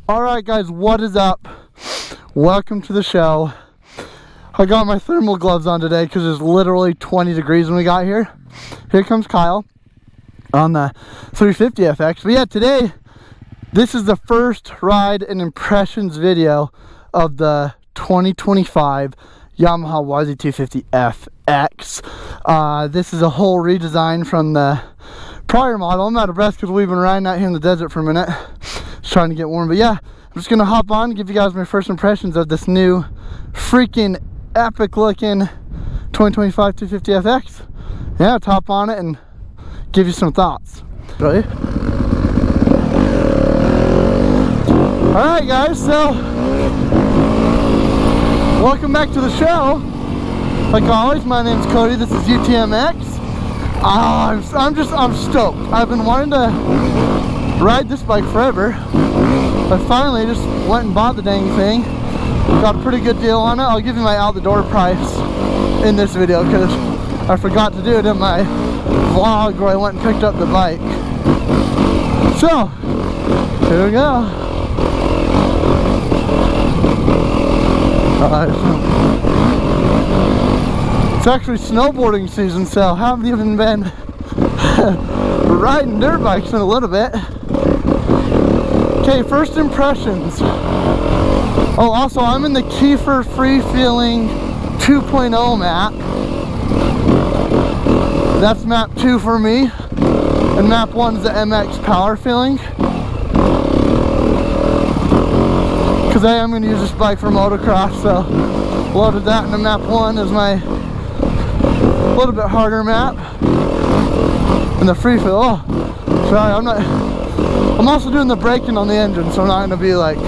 Alright guys, what is up? Welcome to the show. I got my thermal gloves on today because it's literally 20 degrees when we got here. Here comes Kyle on the 350FX. But yeah, today, this is the first ride and impressions video of the 2025 Yamaha YZ250FX. This is a whole redesign from the prior model. I'm out of breath because we've been riding out here in the desert for a minute. Just trying to get warm. But yeah, I'm just going to hop on and give you guys my first impressions of this new freaking epic looking 2025 250FX. Yeah, let's hop on it and give you some thoughts. Ready? Alright guys, so welcome back to the show. Like always, my name's Cody, this is UTMX. I'm stoked. I've been wanting to ride this bike forever. I finally just went and bought the dang thing. Got a pretty good deal on it. I'll give you my out the door price in this video because I forgot to do it in my vlog where I went and picked up the bike. So, here we go. It's actually snowboarding season, so I haven't even been riding dirt bikes in a little bit. Okay, first impressions. Oh, also I'm in the Kiefer Free Feeling 2.0 map. That's map 2 for me. And map 1 is the MX Power Feeling. Because I am going to use this bike for motocross, so loaded that into map 1 as my little bit harder map. And the free feel. Oh, sorry, I'm also doing the braking on the engine, so I'm not going to be like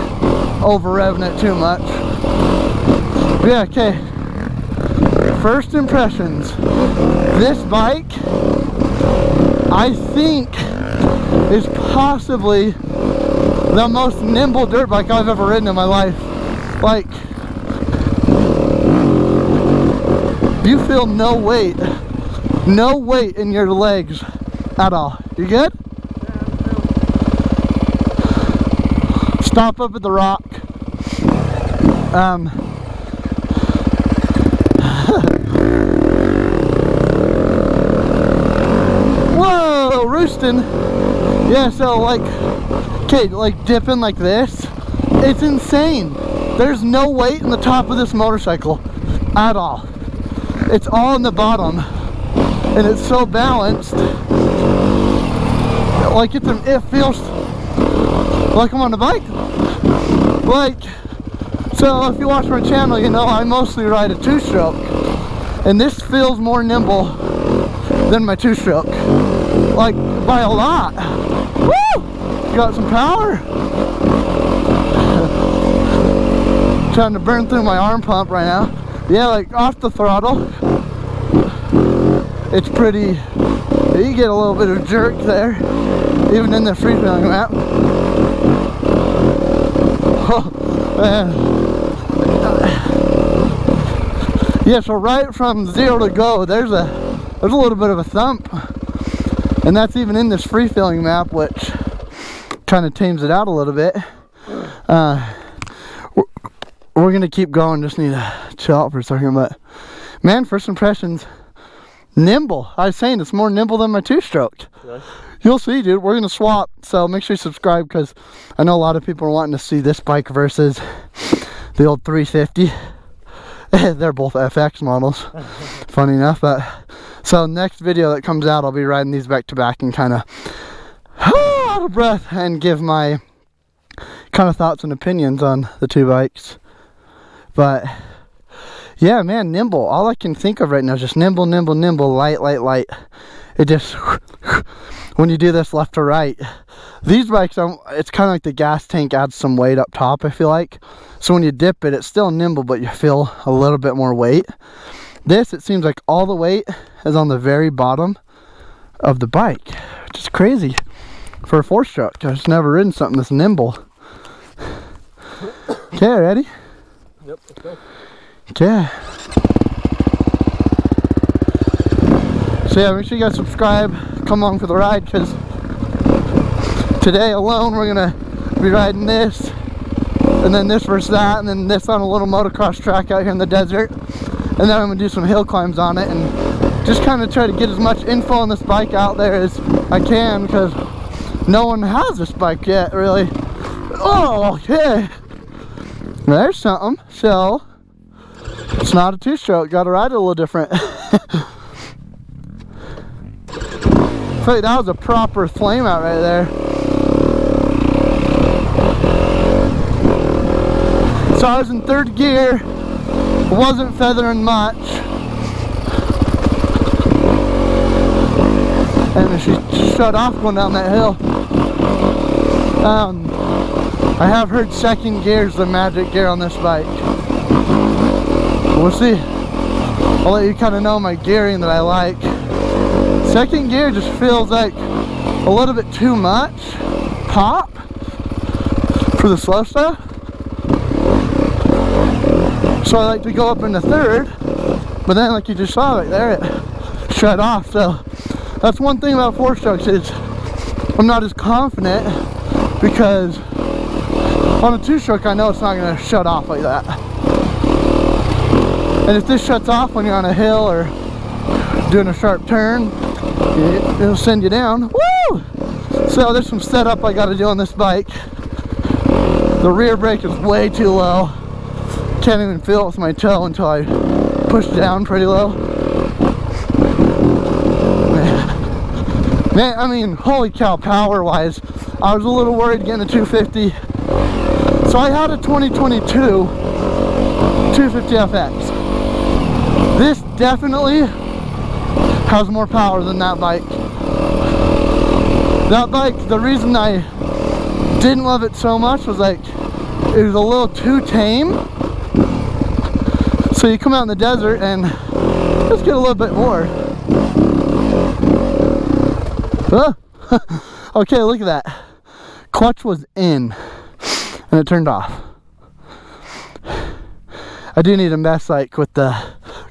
over revving it too much. But yeah, okay. First impressions. This bike, I think, is possibly the most nimble dirt bike I've ever ridden in my life. Like, you feel no weight in your legs at all. You good? Stop up at the rock. Whoa, roosting. Yeah, so like, okay, like dipping like this, it's insane. There's no weight in the top of this motorcycle at all. It's all in the bottom, and it's so balanced. Like it feels like I'm on the bike. Like, so if you watch my channel, you know I mostly ride a 2-stroke, and this feels more nimble than my 2-stroke, like by a lot. Woo! Got some power. Trying to burn through my arm pump right now. Yeah, like off the throttle, it's pretty. You get a little bit of jerk there, even in the free feeling map. Oh, man. Yeah, so right from 0 to go, there's a little bit of a thump, and that's even in this free feeling map, which kind of tames it out a little bit. We're gonna keep going. Just need to chill out for a second. But man, first impressions, nimble. I was saying it's more nimble than my 2-stroke. Really? You'll see, dude. We're gonna swap, so make sure you subscribe because I know a lot of people are wanting to see this bike versus the old 350. They're both FX models, funny enough. But so next video that comes out, I'll be riding these back to back and kind of out of breath and give my kind of thoughts and opinions on the two bikes. But yeah, man, nimble. All I can think of right now is just nimble, nimble, nimble, light, light, light. It just, when you do this left to right, these bikes, it's kind of like the gas tank adds some weight up top, I feel like. So when you dip it, it's still nimble, but you feel a little bit more weight. This, it seems like all the weight is on the very bottom of the bike, which is crazy for a 4-stroke. I've just never ridden something this nimble. Okay, ready? Yep, let's go. Okay. So yeah, make sure you guys subscribe, come along for the ride, because today alone we're gonna be riding this and then this versus that, and then this on a little motocross track out here in the desert, and then I'm gonna do some hill climbs on it, and just kind of try to get as much info on this bike out there as I can, because no one has this bike yet, really. Oh, okay. There's something. So it's not a two-stroke. Got to ride it a little different. I feel like that was a proper flame out right there. So I was in third gear. Wasn't feathering much. And she shut off going down that hill. I have heard second gear is the magic gear on this bike. We'll see. I'll let you kind of know my gearing that I like. Second gear just feels like a little bit too much pop for the slow stuff. So I like to go up into third, but then like you just saw right there, it shut off. So that's one thing about four strokes is I'm not as confident, because on a two-stroke I know it's not going to shut off like that. And if this shuts off when you're on a hill or doing a sharp turn, it'll send you down. Woo! So there's some setup I got to do on this bike. The rear brake is way too low. Can't even feel it with my toe until I push down pretty low. Man, I mean, holy cow, power-wise, I was a little worried getting a 250. So I had a 2022 250FX. This definitely has more power than that bike. That bike, the reason I didn't love it so much was like, it was a little too tame. So you come out in the desert and just get a little bit more. Okay, look at that. Clutch was in and it turned off. I do need to mess like with the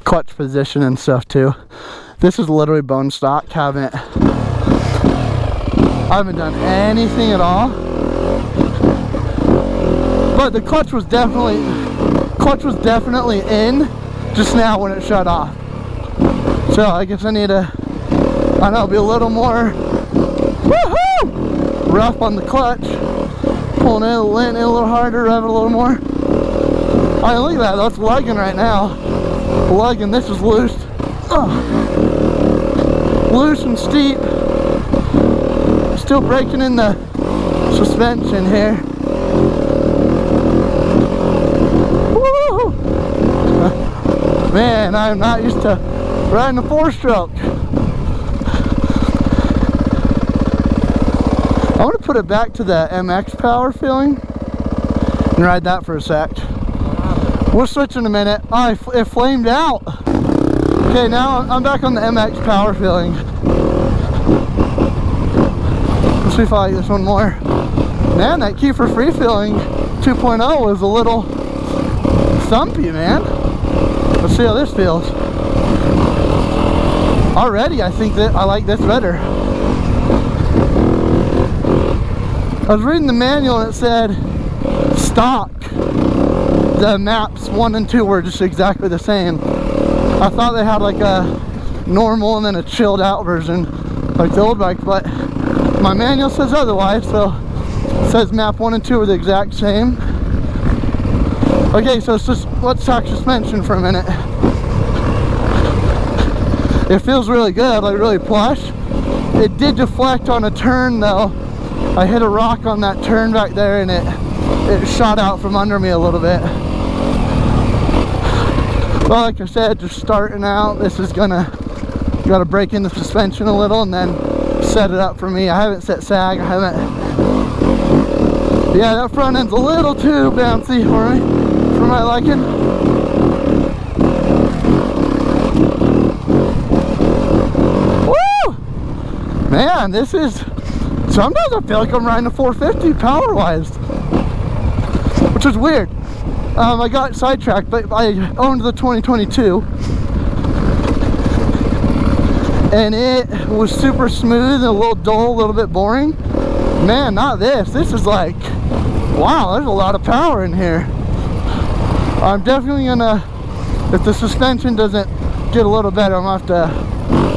clutch position and stuff too. This is literally bone stock. I haven't done anything at all. But the clutch was definitely in just now when it shut off. So I guess I need to, I don't know, be a little more rough on the clutch. Pulling in, letting in a little harder, rev it a little more. I mean, look at that, that's lugging right now. Lugging, this is loose. Loose and steep. Still breaking in the suspension here. Woo! Man, I'm not used to riding a four-stroke. I want to put it back to the MX power feeling and ride that for a sec. We'll switch in a minute. Oh, it flamed out. Okay, now I'm back on the MX power feeling. Let's see if I like this one more. Man, that key for free feeling 2.0 was a little thumpy, man. Let's see how this feels. Already, I think that I like this better. I was reading the manual and it said stock. The maps 1 and 2 were just exactly the same. I thought they had like a normal and then a chilled out version like the old bike, but my manual says otherwise. So it says map 1 and 2 are the exact same. Okay, so it's just, let's talk suspension for a minute. It feels really good, like really plush. It did deflect on a turn though. I hit a rock on that turn back there and it shot out from under me a little bit. Well, like I said, just starting out, this is gotta break in the suspension a little and then set it up for me. I haven't set sag, yeah, that front end's a little too bouncy for me, for my liking. Woo! Man, this is, sometimes I feel like I'm riding a 450 power-wise, which is weird. I got sidetracked, but I owned the 2022 and it was super smooth and a little dull, a little bit boring. Man, not this. This is like Wow, there's a lot of power in here. I'm definitely gonna, if the suspension doesn't get a little better, I'm gonna have to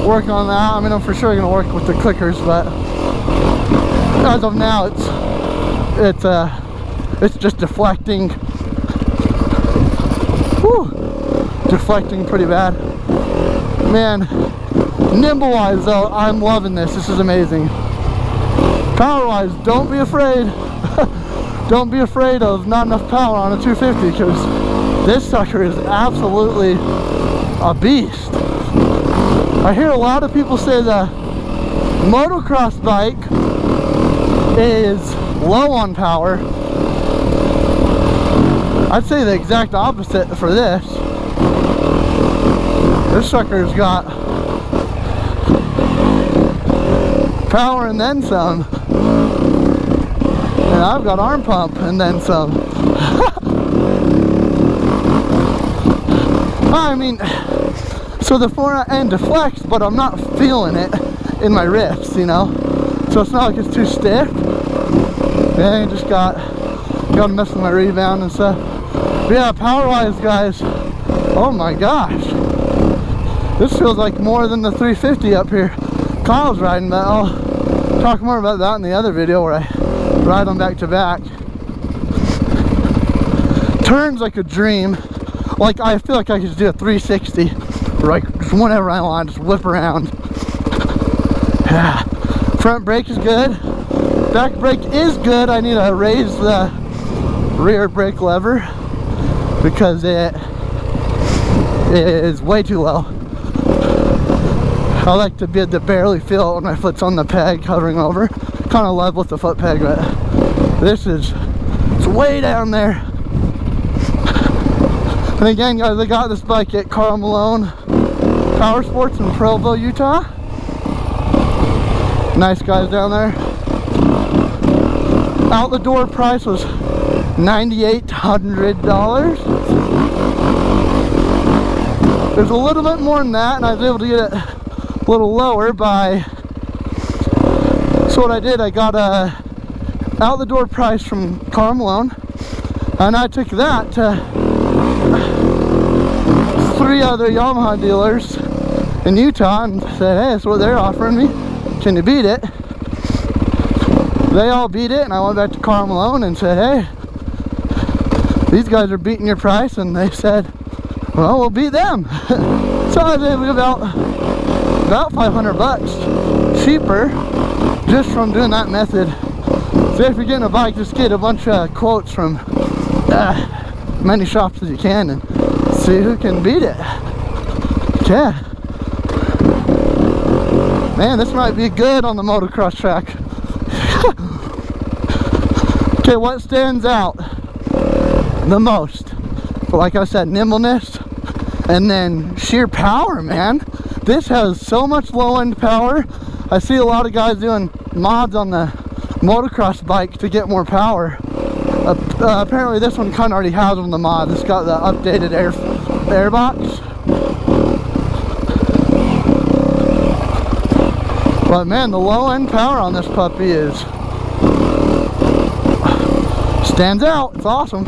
work on that. I mean, I'm for sure gonna work with the clickers, but as of now, it's just deflecting. Whew, deflecting pretty bad. Man, nimble wise though, I'm loving this. This is amazing. Power wise, don't be afraid. Don't be afraid of not enough power on a 250, because this sucker is absolutely a beast. I hear a lot of people say the motocross bike is low on power. I'd say the exact opposite for this. This sucker's got power and then some. And I've got arm pump and then some. I mean, so the front end deflects, but I'm not feeling it in my riffs, you know? So it's not like it's too stiff. And just gotta mess with my rebound and stuff. But yeah, power wise, guys, oh my gosh, this feels like more than the 350 up here Kyle's riding, but I'll talk more about that in the other video where I ride them back to back. Turns like a dream. Like, I feel like I could just do a 360, like just whenever I want, just whip around. Yeah. Front brake is good. Back brake is good. I need to raise the rear brake lever because it is way too low. I like to be able to barely feel it when my foot's on the peg hovering over. Kind of love with the foot peg, but this is, it's way down there. And again, guys, I got this bike at Carl Malone Power Sports in Provo, Utah. Nice guys down there. Out the door price was $9,800. There's a little bit more than that, and I was able to get it a little lower by, so what I did, I got a out the door price from Carl Malone, and I took that to 3 other Yamaha dealers in Utah and said, hey, that's what they're offering me, can you beat it? They all beat it, and I went back to Carl Malone and said, hey, these guys are beating your price, and they said, well, we'll beat them. So I was able to get about 500 bucks cheaper just from doing that method. So if you're getting a bike, just get a bunch of quotes from many shops as you can and see who can beat it. Yeah. Man, this might be good on the motocross track. Okay, what stands out the most? Like I said, nimbleness and then sheer power, man. This has so much low end power. I see a lot of guys doing mods on the motocross bike to get more power. Apparently this one kind of already has on the mod. It's got the updated air box. But man, the low end power on this puppy is stands out. It's awesome.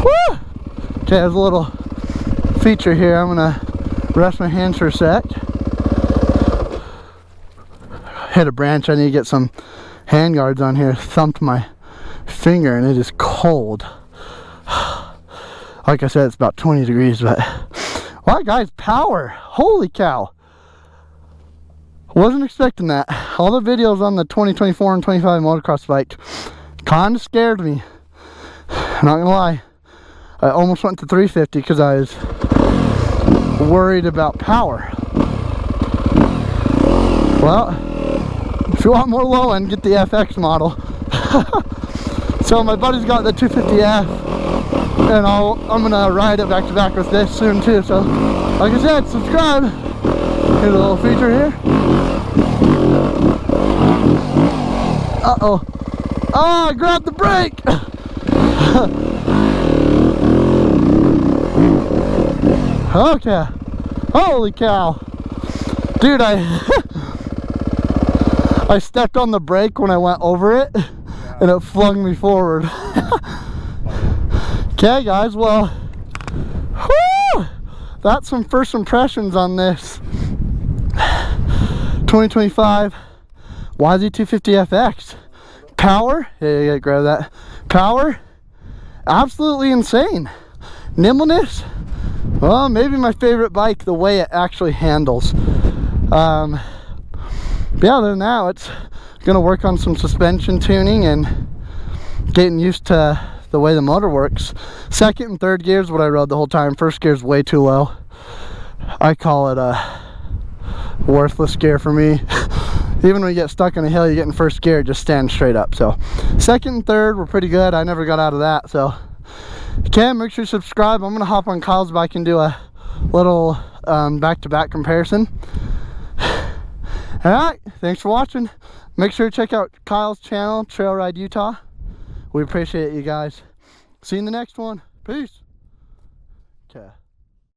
Woo! Okay, there's a little feature here. I'm gonna rest my hands for a sec. Hit a branch. I need to get some hand guards on here. Thumped my finger and it is cold. Like I said, it's about 20 degrees, but wow, guys, power. Holy cow. Wasn't expecting that. All the videos on the 2024 and 25 motocross bike kind of scared me. I'm not gonna lie. I almost went to 350 because I was worried about power. Well, if you want more low end, get the FX model. So my buddy's got the 250F, and I'm gonna ride it back to back with this soon too. So, like I said, subscribe. Here's a little feature here. Uh-oh. Oh, I grabbed the brake! Okay. Holy cow. Dude, I stepped on the brake when I went over it, and it flung me forward. Okay, guys, well, whoo, that's some first impressions on this 2025 YZ250FX. Power, yeah, grab that. Power, absolutely insane. Nimbleness, well, maybe my favorite bike, the way it actually handles. But yeah, other than that, it's gonna work on some suspension tuning and getting used to the way the motor works. Second and third gear is what I rode the whole time. First gear is way too low. I call it a worthless gear for me. Even when you get stuck on a hill, you get in first gear, it just stands straight up. So second and third were pretty good. I never got out of that. So if you can, make sure you subscribe. I'm gonna hop on Kyle's bike and do a little back-to-back comparison. All right, thanks for watching. Make sure to check out Kyle's channel, Trail Ride Utah. We appreciate you guys. See you in the next one. Peace. Okay.